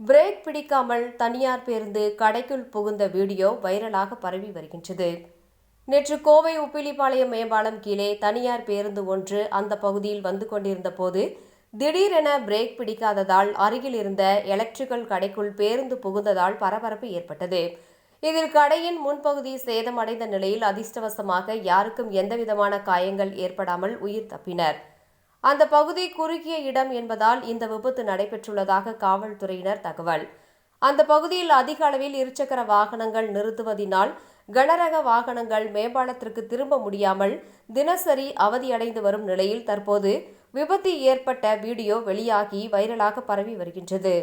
Break பிடிக்காமல் தனியார் பேருந்து கடைக்குள் புகுந்த வீடியோ வைரலாக பரவி வருகின்றது. நேற்று கோவை உப்பிலிப்பாளையம் மேம்பாலம் கீழே தனியார் பேருந்து ஒன்று அந்த பகுதியில் வந்து கொண்டிருந்த போது திடீரென பிரேக் பிடிக்காததால் அருகில் இருந்த எலக்ட்ரிக்கல் கடைக்குள் பேருந்து புகுந்ததால் பரபரப்பு ஏற்பட்டது. இதில் கடையின் முன்பகுதி சேதமடைந்த நிலையில் அதிர்ஷ்டவசமாக யாருக்கும் எந்தவிதமான காயங்கள் ஏற்படாமல் உயிர் தப்பினர். அந்த பகுதி குறுகிய இடம் என்பதால் இந்த விபத்து நடைபெற்றுள்ளதாக காவல்துறையினர் தகவல். அந்த பகுதியில் அதிக அளவில் இருசக்கர வாகனங்கள் நிறுத்துவதினால் கனரக வாகனங்கள் மேம்பாலத்திற்கு திரும்ப முடியாமல் தினசரி அவதியடைந்து வரும் நிலையில் தற்போது விபத்து ஏற்பட்ட வீடியோ வெளியாகி வைரலாக பரவி வருகின்றது.